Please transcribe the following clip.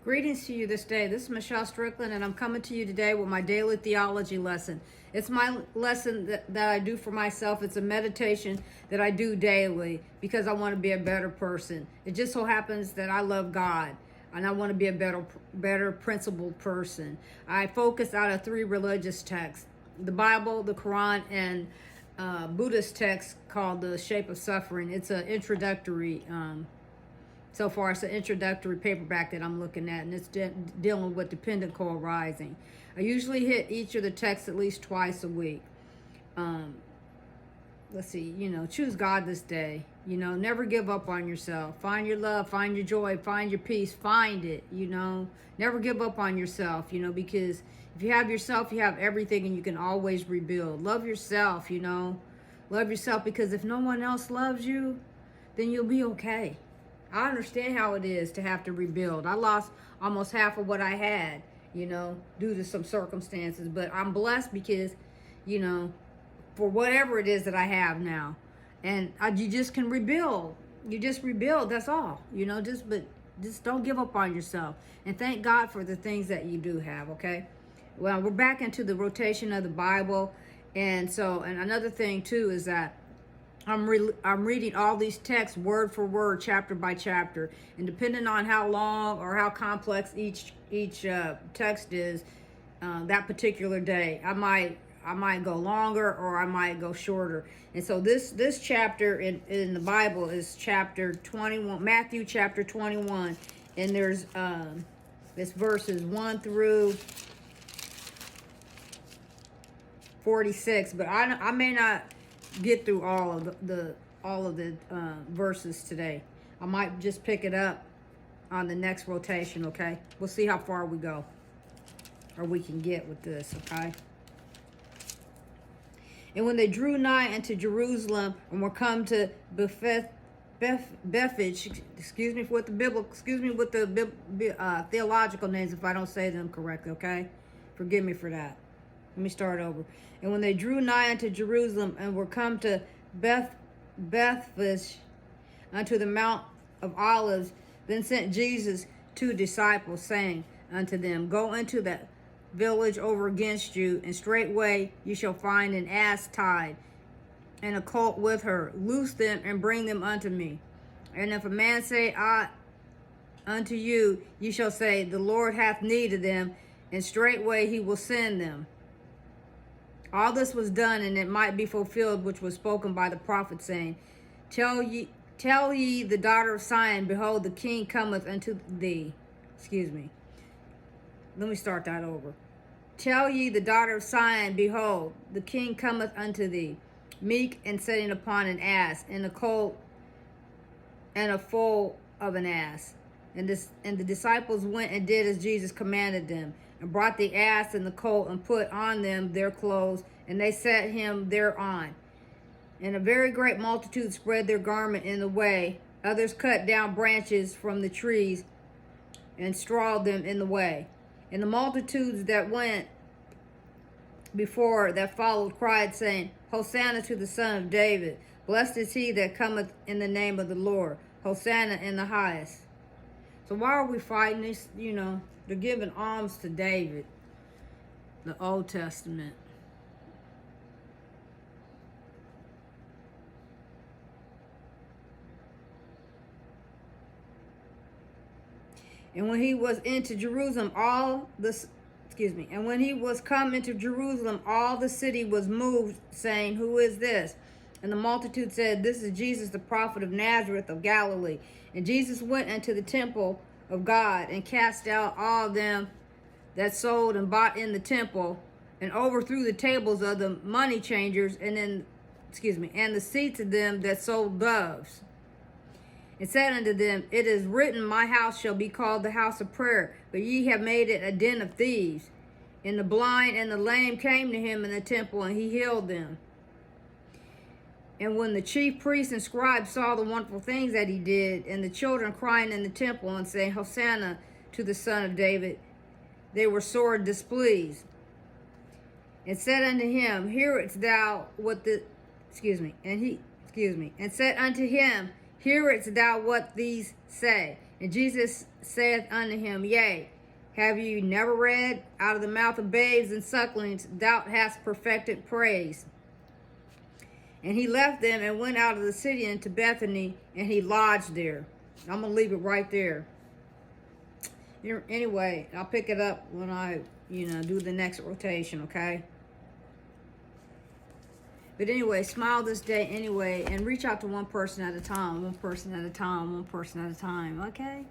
Greetings to you this day. This is Michelle Strickland, and I'm coming to you today with my daily theology lesson. It's my lesson that I do for myself. It's a meditation that I do daily because I want to be a better person. It just so happens that I love God, and I want to be a better principled person. I focus out of 3 religious texts: the Bible, the Quran, and Buddhist text called The Shape of Suffering. It's an introductory so far, it's an introductory paperback that I'm looking at, and it's dealing with dependent co-arising. I usually hit each of the texts at least twice a week. Let's see, choose God this day. Never give up on yourself. Find your love, find your joy, find your peace, find it, Never give up on yourself, because if you have yourself, you have everything, and you can always rebuild. Love yourself, Love yourself, because if no one else loves you, then you'll be okay. I understand how it is to have to rebuild. I lost almost half of what I had, due to some circumstances. But I'm blessed because, for whatever it is that I have now. And you just can rebuild. You just rebuild, that's all. Just don't give up on yourself. And thank God for the things that you do have, okay? Well, we're back into the rotation of the Bible. And another thing, too, is that I'm reading all these texts word for word, chapter by chapter, and depending on how long or how complex each text is, that particular day, I might go longer or I might go shorter. And so this chapter in the Bible is chapter 21, Matthew chapter 21, and there's this verses 1 through 46, but I may not get through all of the verses today. I might just pick it up on the next rotation, okay? We'll see how far we go or we can get with this, okay? And when they drew nigh unto Jerusalem and were come to Bethphage, excuse me with the theological names if I don't say them correctly, okay? Forgive me for that. Let me start over. And when they drew nigh unto Jerusalem and were come to Bethphage unto the Mount of Olives, then sent Jesus 2 disciples, saying unto them, Go into that village over against you, and straightway you shall find an ass tied, and a colt with her. Loose them and bring them unto me. And if a man say aught unto you, you shall say, The Lord hath need of them, and straightway he will send them. All this was done, and it might be fulfilled, which was spoken by the prophet, saying, Tell ye the daughter of Zion, behold, the king cometh unto thee. Excuse me. Let me start that over. Tell ye the daughter of Zion, behold, the king cometh unto thee, meek and sitting upon an ass, and a colt and a foal of an ass. And the disciples went and did as Jesus commanded them, and brought the ass and the colt, and put on them their clothes, and they set him thereon. And a very great multitude spread their garment in the way. Others cut down branches from the trees, and strawed them in the way. And the multitudes that went before that followed cried, saying, Hosanna to the Son of David. Blessed is he that cometh in the name of the Lord. Hosanna in the highest. So why are we fighting this? They're giving alms to David, the Old Testament. And when he was into Jerusalem, and when he was come into Jerusalem, all the city was moved, saying, Who is this? And the multitude said, This is Jesus, the prophet of Nazareth of Galilee. And Jesus went into the temple of God, and cast out all them that sold and bought in the temple, and overthrew the tables of the money changers, and the seats of them that sold doves. And said unto them, It is written, My house shall be called the house of prayer, but ye have made it a den of thieves. And the blind and the lame came to him in the temple, and he healed them. And when the chief priests and scribes saw the wonderful things that he did, and the children crying in the temple and saying, Hosanna to the Son of David, they were sore displeased. And said unto him, Hearest thou what the and said unto him, Hearest thou what these say? And Jesus saith unto him, Yea, have you never read, out of the mouth of babes and sucklings thou hast perfected praise? And he left them and went out of the city into Bethany, and he lodged there. I'm going to leave it right there. Anyway, I'll pick it up when I, do the next rotation, okay? But anyway, smile this day anyway, and reach out to one person at a time, one person at a time, one person at a time, okay?